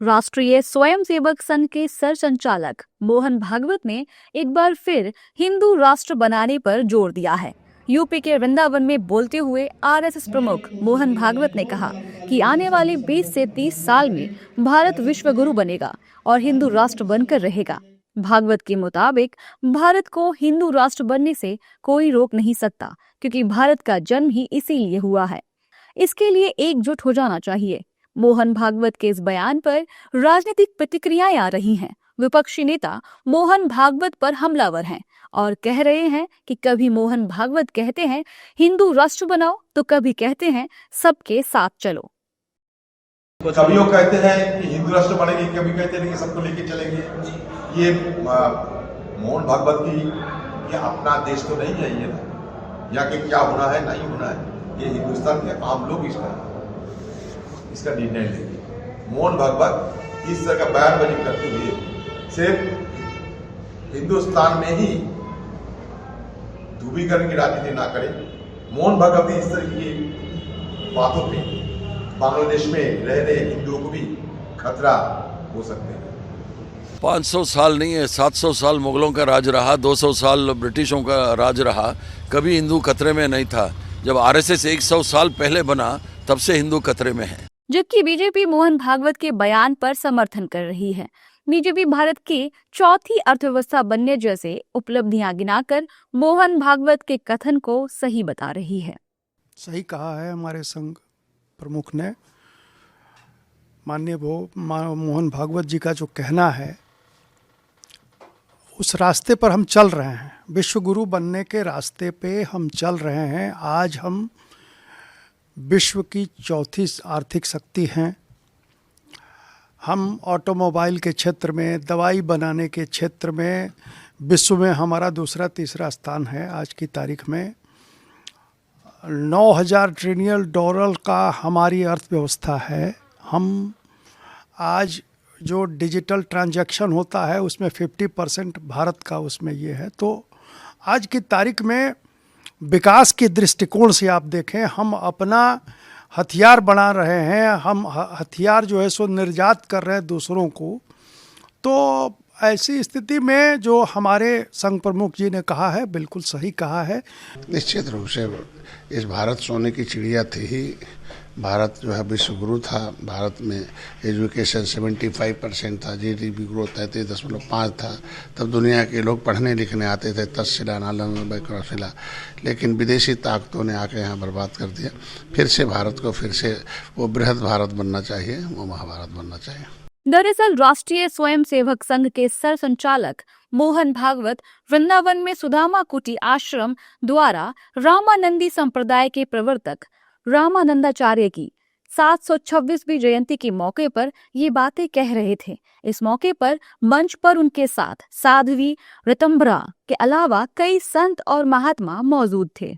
राष्ट्रीय स्वयंसेवक संघ के सरसंचालक मोहन भागवत ने एक बार फिर हिंदू राष्ट्र बनाने पर जोर दिया है। यूपी के वृंदावन में बोलते हुए आरएसएस प्रमुख मोहन भागवत ने कहा कि आने वाले 20 से 30 साल में भारत विश्व गुरु बनेगा और हिंदू राष्ट्र बनकर रहेगा। भागवत के मुताबिक भारत को हिंदू राष्ट्र बनने से कोई रोक नहीं सकता, क्योंकि भारत का जन्म ही इसीलिए हुआ है। इसके लिए एकजुट हो जाना चाहिए। मोहन भागवत के इस बयान पर राजनीतिक प्रतिक्रियाएं आ रही हैं। विपक्षी नेता मोहन भागवत पर हमलावर हैं और कह रहे हैं कि कभी मोहन भागवत कहते हैं हिंदू राष्ट्र बनाओ, तो कभी कहते हैं सबके साथ चलो। कभी वो कहते हैं कि हिंदू राष्ट्र बनेंगे, कभी कहते हैं कि सबको लेके चलेंगे। ये मोहन भागवत की ये अपना देश तो नहीं है, ये ना यहाँ के क्या होना है नहीं होना है, ये हिंदुस्तान के आम लोग इसका निर्णय लेंगे। मोहन भागवत इस तरह का बयानबाजी करते हुए सिर्फ हिंदुस्तान में ही ध्रुवीकरण की राजनीति ना करें। मोहन भागवत इस तरह की बातों पे बांग्लादेश में रह रहे हिंदुओं को भी खतरा हो सकते हैं। 500 साल नहीं है, 700 साल मुगलों का राज रहा, 200 साल ब्रिटिशों का राज रहा, कभी हिंदू खतरे में नहीं था। जब आरएसएस 100 साल पहले बना तब से हिंदू खतरे में है। जबकि बीजेपी मोहन भागवत के बयान पर समर्थन कर रही है। बीजेपी भारत की चौथी अर्थव्यवस्था बनने जैसे उपलब्धियां गिनाकर मोहन भागवत के कथन को सही बता रही है। सही कहा है हमारे संघ प्रमुख ने। माननीय मोहन भागवत जी का जो कहना है, उस रास्ते पर हम चल रहे हैं। विश्व गुरु बनने के रास्ते पे हम चल रहे हैं। आज हम विश्व की चौथी आर्थिक शक्ति हैं। हम ऑटोमोबाइल के क्षेत्र में, दवाई बनाने के क्षेत्र में विश्व में हमारा दूसरा तीसरा स्थान है। आज की तारीख में 9,000 ट्रिलियन डॉलर का हमारी अर्थव्यवस्था है। हम आज जो डिजिटल ट्रांजैक्शन होता है उसमें 50% भारत का उसमें ये है। तो आज की तारीख में विकास के दृष्टिकोण से आप देखें, हम अपना हथियार बना रहे हैं। हम हथियार जो है सो निर्यात कर रहे हैं दूसरों को। तो ऐसी स्थिति में जो हमारे संघ प्रमुख जी ने कहा है, बिल्कुल सही कहा है। निश्चित रूप से इस भारत सोने की चिड़िया थी ही। भारत जो है विश्व गुरु था। भारत में एजुकेशन 75% था, जीडीपी ग्रोथ 33.5 था। तब दुनिया के लोग पढ़ने लिखने आते थे, तक्षशिला, नालंदा, लेकिन विदेशी ताकतों ने आके यहाँ बर्बाद कर दिया। फिर से भारत को फिर से वो बृहद भारत बनना चाहिए, वो महाभारत बनना चाहिए। दरअसल राष्ट्रीय स्वयंसेवक संघ के सरसंचालक मोहन भागवत वृंदावन में सुदामा कुटी आश्रम द्वारा रामानंदी संप्रदाय के प्रवर्तक रामानंदाचार्य की 726वीं जयंती के मौके पर ये बातें कह रहे थे। इस मौके पर मंच पर उनके साथ साध्वी ऋतंभरा के अलावा कई संत और महात्मा मौजूद थे।